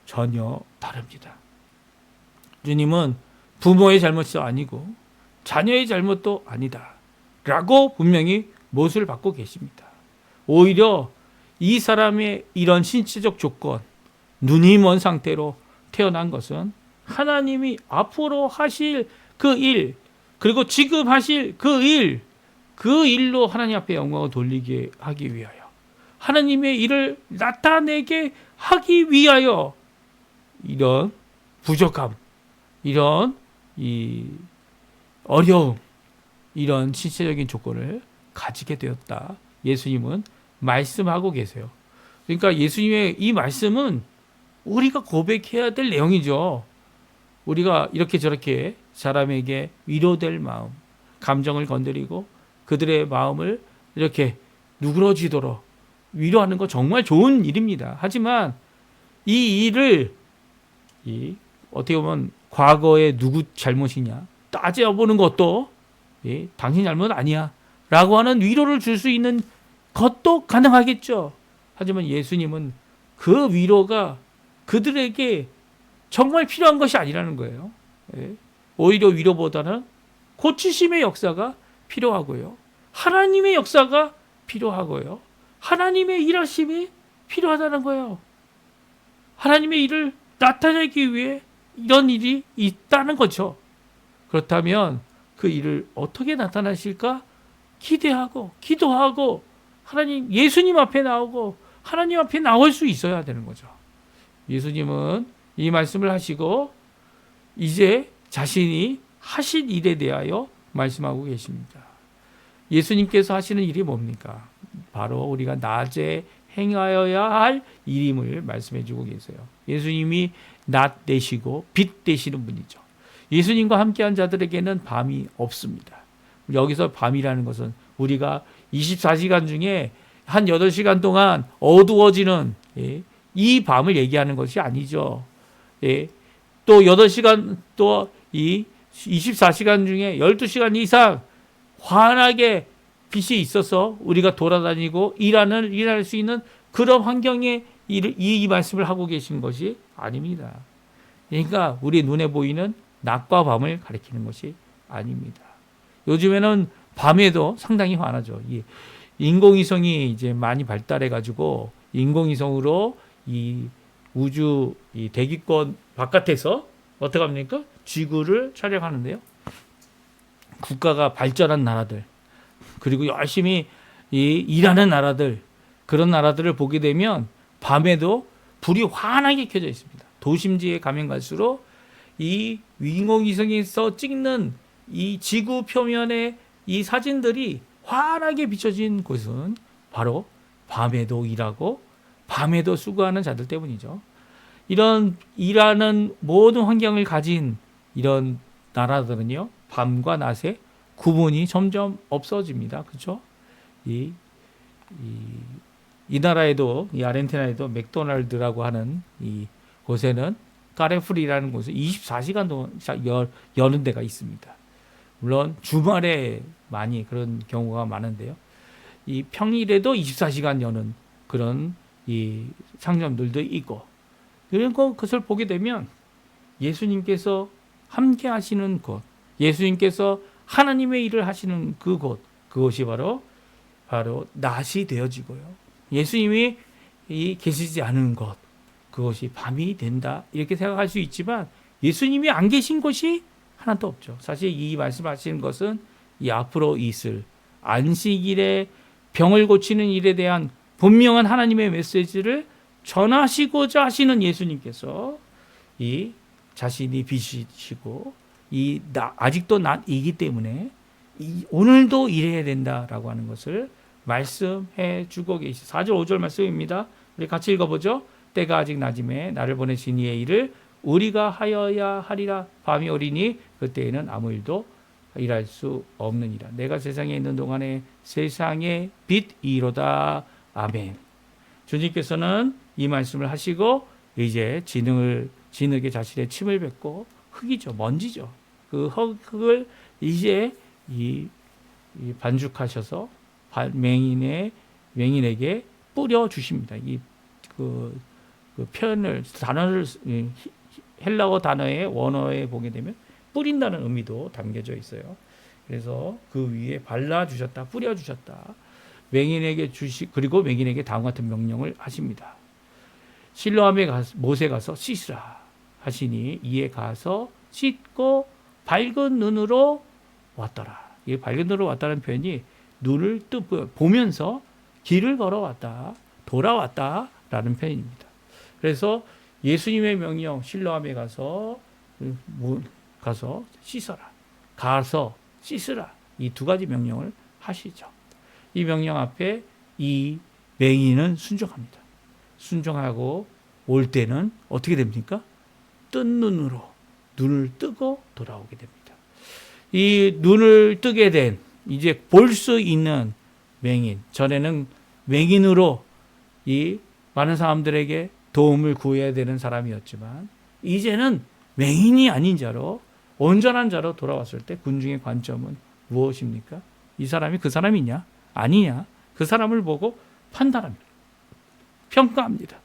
전혀 다릅니다. 주님은 부모의 잘못이 아니고 자녀의 잘못도 아니다. 라고 분명히 못을 받고 계십니다. 오히려 이 사람의 이런 신체적 조건, 눈이 먼 상태로 태어난 것은 하나님이 앞으로 하실 그 일, 그리고 지금 하실 그 일로 하나님 앞에 영광을 돌리게 하기 위하여, 하나님의 일을 나타내게 하기 위하여 이런 부족함, 이런 이 어려움, 이런 신체적인 조건을 가지게 되었다. 예수님은 말씀하고 계세요. 그러니까 예수님의 이 말씀은 우리가 고백해야 될 내용이죠. 우리가 이렇게 저렇게 사람에게 위로될 마음, 감정을 건드리고 그들의 마음을 이렇게 누그러지도록 위로하는 거 정말 좋은 일입니다. 하지만 이 일을 어떻게 보면 과거에 누구 잘못이냐 따져보는 것도 당신 잘못 아니야 라고 하는 위로를 줄 수 있는 것도 가능하겠죠. 하지만 예수님은 그 위로가 그들에게 정말 필요한 것이 아니라는 거예요. 오히려 위로보다는 고치심의 역사가 필요하고요. 하나님의 역사가 필요하고요. 하나님의 일하심이 필요하다는 거예요. 하나님의 일을 나타내기 위해 이런 일이 있다는 거죠. 그렇다면 그 일을 어떻게 나타나실까 기대하고 기도하고 예수님 앞에 나오고 하나님 앞에 나올 수 있어야 되는 거죠. 예수님은 이 말씀을 하시고 이제 자신이 하신 일에 대하여 말씀하고 계십니다. 예수님께서 하시는 일이 뭡니까? 바로 우리가 낮에 행하여야 할 일임을 말씀해 주고 계세요. 예수님이 낮 되시고 빛 되시는 분이죠. 예수님과 함께한 자들에게는 밤이 없습니다. 여기서 밤이라는 것은 우리가 24시간 중에 한 8시간 동안 어두워지는 이 밤을 얘기하는 것이 아니죠. 또 8시간 또 이 24시간 중에 12시간 이상 환하게 빛이 있어서 우리가 돌아다니고 일할 수 있는 그런 환경에 이 말씀을 하고 계신 것이 아닙니다. 그러니까 우리 눈에 보이는 낮과 밤을 가리키는 것이 아닙니다. 요즘에는 밤에도 상당히 환하죠. 인공위성이 이제 많이 발달해 가지고 인공위성으로 이 우주 이 대기권 바깥에서 어떻게 합니까? 지구를 촬영하는데요. 국가가 발전한 나라들 그리고 열심히 일하는 나라들 그런 나라들을 보게 되면 밤에도 불이 환하게 켜져 있습니다. 도심지에 가면 갈수록 이 인공위성에서 찍는 이 지구 표면의 이 사진들이 환하게 비춰진 곳은 바로 밤에도 일하고 밤에도 수고하는 자들 때문이죠. 이런 일하는 모든 환경을 가진 이런 나라들은요, 밤과 낮의 구분이 점점 없어집니다. 그렇죠? 이 나라에도 이 아르헨티나에도 맥도날드라고 하는 이 곳에는 까레풀이라는 곳에 24시간 동안 여는 데가 있습니다. 물론 주말에 많이 그런 경우가 많은데요. 이 평일에도 24시간 여는 그런 이 상점들도 있고 그런 것을 보게 되면 예수님께서 함께 하시는 곳, 예수님께서 하나님의 일을 하시는 그곳이 바로 낮이 되어지고요. 예수님이 계시지 않은 곳, 그것이 밤이 된다 이렇게 생각할 수 있지만 예수님이 안 계신 곳이 하나도 없죠. 사실 이 말씀하시는 것은 이 앞으로 있을 안식일에 병을 고치는 일에 대한 분명한 하나님의 메시지를 전하시고자 하시는 예수님께서 이 자신이 빛이시고 아직도 낮이기 때문에 오늘도 일해야 된다라고 하는 것을 말씀해 주고 계시죠. 4절 5절 말씀입니다. 우리 같이 읽어보죠. 때가 아직 낮음에 나를 보내신 이의 일을 우리가 하여야 하리라. 밤이 오리니 그때에는 아무 일도 일할 수 없느니라. 내가 세상에 있는 동안에 세상의 빛이로다. 아멘. 주님께서는 이 말씀을 하시고 이제 진흙에 자신의 침을 뱉고 흙이죠. 먼지죠. 그 흙을 이제 반죽하셔서 맹인에게 뿌려 주십니다. 그 단어를 헬라어 단어의 원어에 보게 되면 뿌린다는 의미도 담겨져 있어요. 그래서 그 위에 발라 주셨다, 뿌려 주셨다. 그리고 맹인에게 다음 같은 명령을 하십니다. 실로암에 못에 가서 씻으라 하시니 이에 가서 씻고 밝은 눈으로 왔더라. 이 밝은 눈으로 왔다는 표현이 눈을 보면서 길을 걸어왔다, 돌아왔다라는 표현입니다. 그래서 예수님의 명령 실로암에 가서 씻어라, 가서 씻으라 이 두 가지 명령을 하시죠. 이 명령 앞에 이 맹인은 순종합니다. 순종하고 올 때는 어떻게 됩니까? 뜬 눈으로 눈을 뜨고 돌아오게 됩니다. 이 눈을 뜨게 된 이제 볼 수 있는 맹인, 전에는 맹인으로 이 많은 사람들에게 도움을 구해야 되는 사람이었지만 이제는 맹인이 아닌 자로 온전한 자로 돌아왔을 때 군중의 관점은 무엇입니까? 이 사람이 그 사람이냐? 아니냐? 그 사람을 보고 판단합니다. 평가합니다.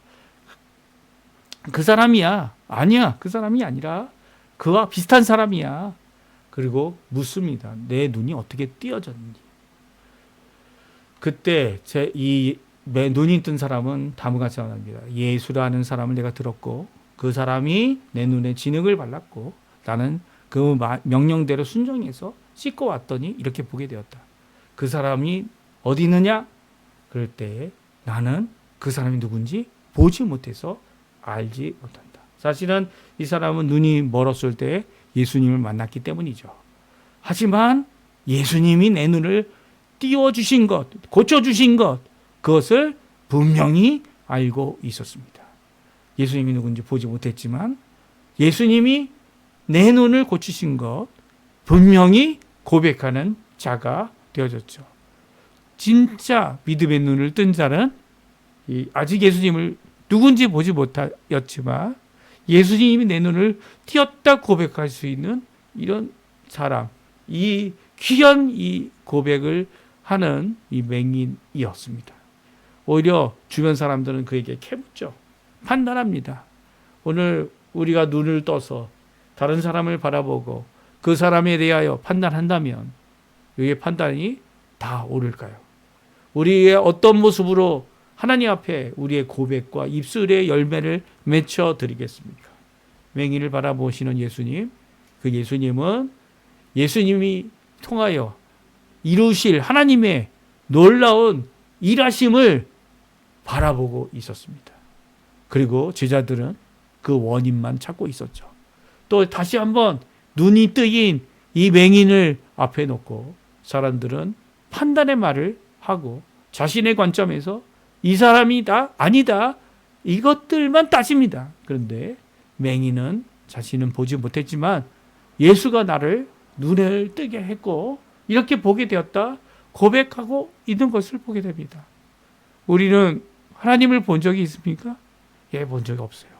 그 사람이야? 아니야. 그 사람이 아니라 그와 비슷한 사람이야. 그리고 묻습니다. 내 눈이 어떻게 띄어졌는지. 그때 눈이 뜬 사람은 다음과 같이 말합니다. 예수라는 사람을 내가 들었고 그 사람이 내 눈에 진흙을 발랐고 나는 그 명령대로 순종해서 씻고 왔더니 이렇게 보게 되었다. 그 사람이 어디 있느냐? 그럴 때 나는 그 사람이 누군지 보지 못해서 알지 못한다. 사실은 이 사람은 눈이 멀었을 때 예수님을 만났기 때문이죠. 하지만 예수님이 내 눈을 띄워주신 것, 고쳐주신 것, 그것을 분명히 알고 있었습니다. 예수님이 누군지 보지 못했지만 예수님이 내 눈을 고치신 것 분명히 고백하는 자가 되어졌죠. 진짜 믿음의 눈을 뜬 자는 아직 예수님을 누군지 보지 못하였지만 예수님이 내 눈을 띄었다 고백할 수 있는 이런 사람, 이 귀한 이 고백을 하는 이 맹인이었습니다. 오히려 주변 사람들은 그에게 캐묻죠. 판단합니다. 오늘 우리가 눈을 떠서 다른 사람을 바라보고 그 사람에 대하여 판단한다면 이 판단이 다 옳을까요? 우리의 어떤 모습으로 하나님 앞에 우리의 고백과 입술의 열매를 맺혀 드리겠습니까? 맹인을 바라보시는 예수님, 그 예수님은 예수님이 통하여 이루실 하나님의 놀라운 일하심을 바라보고 있었습니다. 그리고 제자들은 그 원인만 찾고 있었죠. 또 다시 한번 눈이 뜨인 이 맹인을 앞에 놓고 사람들은 판단의 말을 하고 자신의 관점에서 이 사람이다, 아니다, 이것들만 따집니다. 그런데 맹인은 자신은 보지 못했지만 예수가 나를 눈을 뜨게 했고 이렇게 보게 되었다 고백하고 있는 것을 보게 됩니다. 우리는 하나님을 본 적이 있습니까? 예, 본 적이 없어요.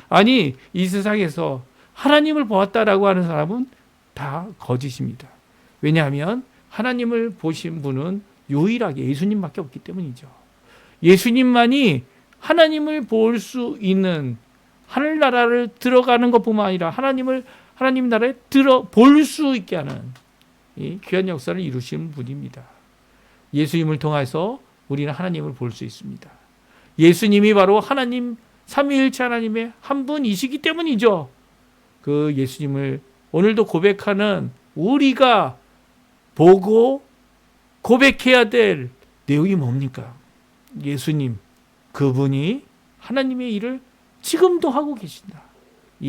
아니, 이 세상에서 하나님을 보았다라고 하는 사람은 다 거짓입니다. 왜냐하면 하나님을 보신 분은 유일하게 예수님밖에 없기 때문이죠. 예수님만이 하나님을 볼 수 있는 하늘나라를 들어가는 것뿐만 아니라 하나님 나라에 볼 수 있게 하는 이 귀한 역사를 이루신 분입니다. 예수님을 통해서 우리는 하나님을 볼 수 있습니다. 예수님이 바로 하나님 삼위일체 하나님의 한 분이시기 때문이죠. 그 예수님을 오늘도 고백하는 우리가 보고 고백해야 될 내용이 뭡니까? 예수님, 그분이 하나님의 일을 지금도 하고 계신다.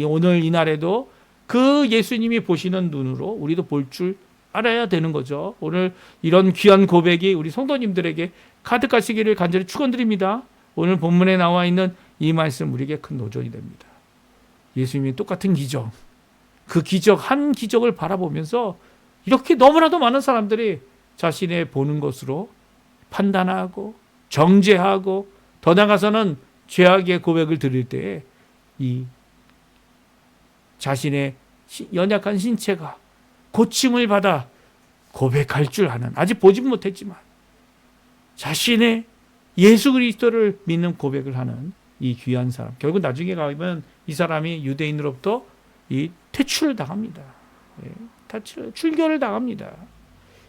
오늘 이 날에도 그 예수님이 보시는 눈으로 우리도 볼 줄 알아야 되는 거죠. 오늘 이런 귀한 고백이 우리 성도님들에게 가득하시기를 간절히 축원드립니다. 오늘 본문에 나와 있는 이 말씀 우리에게 큰 노전이 됩니다. 예수님이 똑같은 기적, 그 기적 한 기적을 바라보면서 이렇게 너무나도 많은 사람들이 자신의 보는 것으로 판단하고 정죄하고 더 나아가서는 죄악의 고백을 드릴 때에 이 자신의 연약한 신체가 고침을 받아 고백할 줄 아는, 아직 보지 못했지만 자신의 예수 그리스도를 믿는 고백을 하는 이 귀한 사람, 결국 나중에 가면 이 사람이 유대인으로부터 이 퇴출을 당합니다. 출교를 당합니다.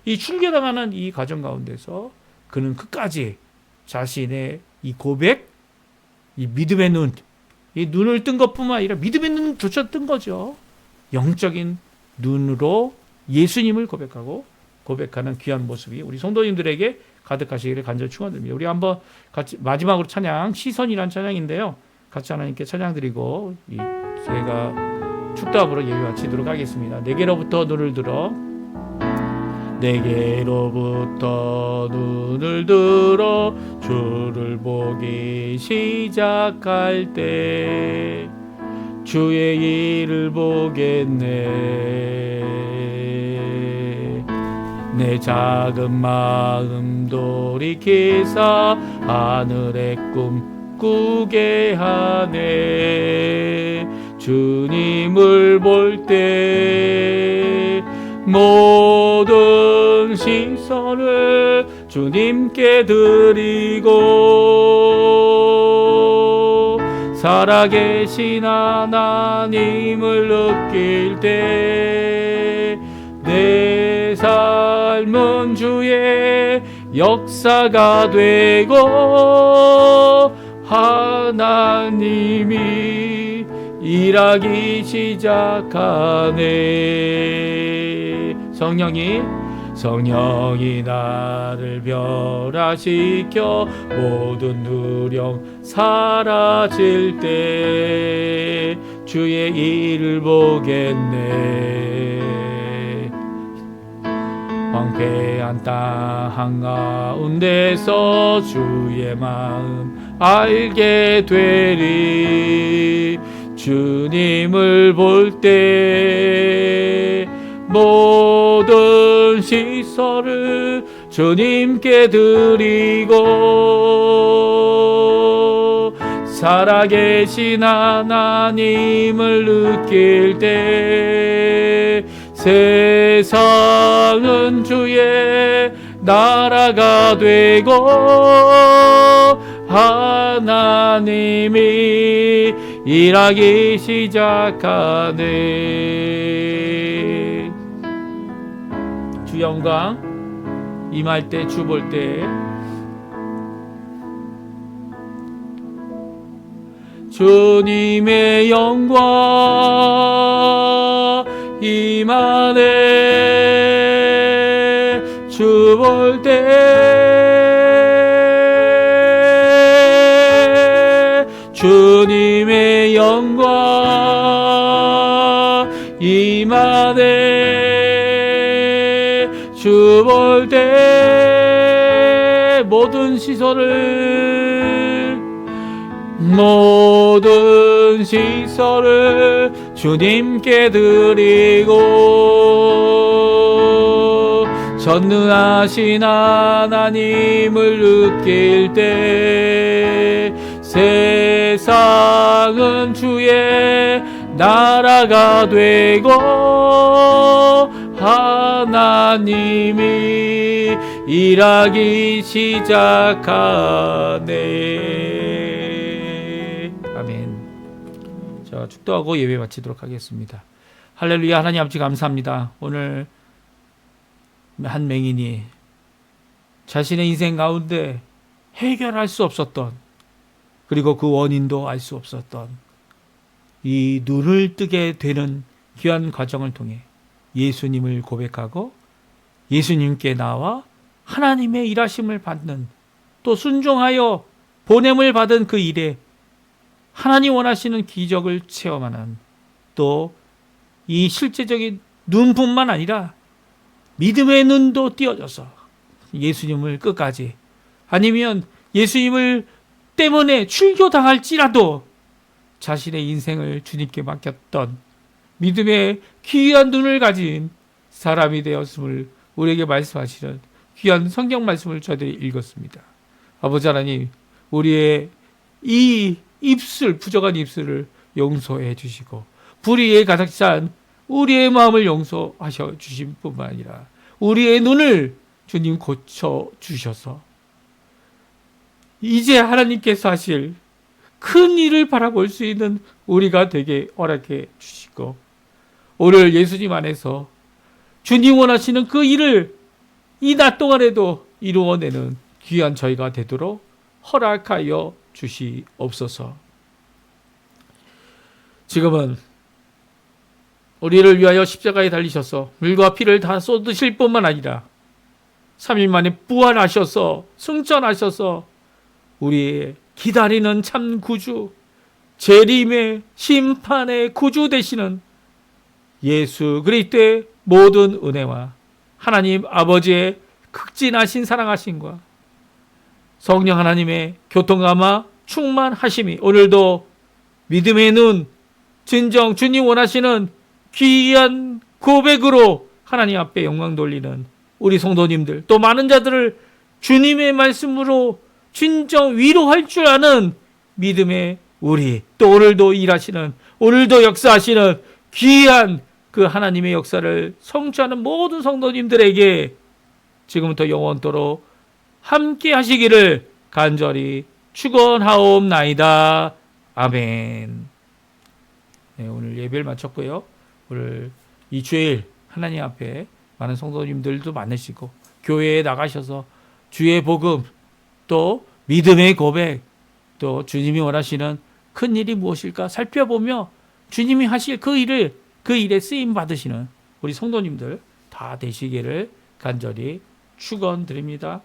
이 출교당하는 이 과정 가운데서 그는 끝까지 자신의 이 고백, 이 믿음의 눈, 이 눈을 뜬 것뿐만 아니라 믿음의 눈조차 뜬 거죠. 영적인 눈으로 예수님을 고백하는 귀한 모습이 우리 성도님들에게 가득하시기를 간절히 축원드립니다. 우리 한번 같이 마지막으로 찬양, 시선이란 찬양인데요. 같이 하나님께 찬양 드리고 제가 축도합으로 예배 마치도록 하겠습니다. 내게로부터 눈을 들어, 내게로부터 눈을 들어 주를 보기 시작할 때 주의 일을 보겠네. 내 작은 마음 돌이키사 하늘의 꿈 꾸게 하네. 주님을 볼 때 모든 시선을 주님께 드리고 살아계신 하나님을 느낄 때 내 삶은 주의 역사가 되고 하나님이 일하기 시작하네. 성령이 나를 변화시켜 모든 두려움 사라질 때 주의 일을 보겠네. 황폐한 땅 한가운데서 주의 마음 알게 되리. 주님을 볼 때 모든 시설을 주님께 드리고 살아계신 하나님을 느낄 때 세상은 주의 나라가 되고 하나님이 일하기 시작하네. 주 영광 임할 때, 주 볼 때 주님의 영광 임하네. 주 볼 때 주님의 영광 임하네. 주 볼 때 모든 시설을 주님께 드리고 전능하신 하나님을 느낄 때 세상은 주의 나라가 되고 하나님이 일하기 시작하네. 아멘. 자, 축도하고 예배 마치도록 하겠습니다. 할렐루야. 하나님 아버지 감사합니다. 오늘 한 맹인이 자신의 인생 가운데 해결할 수 없었던, 그리고 그 원인도 알 수 없었던 이 눈을 뜨게 되는 귀한 과정을 통해 예수님을 고백하고 예수님께 나와 하나님의 일하심을 받는, 또 순종하여 보냄을 받은 그 일에 하나님 원하시는 기적을 체험하는, 또 이 실제적인 눈뿐만 아니라 믿음의 눈도 띄어져서 예수님을 끝까지, 아니면 예수님을 때문에 출교당할지라도 자신의 인생을 주님께 맡겼던 믿음의 귀한 눈을 가진 사람이 되었음을 우리에게 말씀하시는 귀한 성경 말씀을 저희들이 읽었습니다. 아버지 하나님, 우리의 이 입술, 부족한 입술을 용서해 주시고 불의에 가득 찬 우리의 마음을 용서하셔 주신 뿐만 아니라 우리의 눈을 주님 고쳐 주셔서 이제 하나님께서 하실 큰 일을 바라볼 수 있는 우리가 되게 허락해 주시고, 오늘 예수님 안에서 주님 원하시는 그 일을 이 낮 동안에도 이루어내는 귀한 저희가 되도록 허락하여 주시옵소서. 지금은 우리를 위하여 십자가에 달리셔서 물과 피를 다 쏟으실 뿐만 아니라 3일 만에 부활하셔서 승천하셔서 우리의 기다리는 참 구주, 재림의 심판의 구주 되시는 예수 그리스도의 모든 은혜와 하나님 아버지의 극진하신 사랑하심과 성령 하나님의 교통감화 충만하심이 오늘도 믿음의 눈, 진정 주님 원하시는 귀한 고백으로 하나님 앞에 영광 돌리는 우리 성도님들, 또 많은 자들을 주님의 말씀으로 진정 위로할 줄 아는 믿음의 우리, 또 오늘도 일하시는, 오늘도 역사하시는 귀한 그 하나님의 역사를 성취하는 모든 성도님들에게 지금부터 영원토록 함께 하시기를 간절히 축원하옵나이다. 아멘. 네, 오늘 예배를 마쳤고요. 오늘 이 주일 하나님 앞에 많은 성도님들도 많으시고 교회에 나가셔서 주의 복음, 또 믿음의 고백, 또 주님이 원하시는 큰 일이 무엇일까 살펴보며 주님이 하실 그 일에 쓰임 받으시는 우리 성도님들 다 되시기를 간절히 축원드립니다.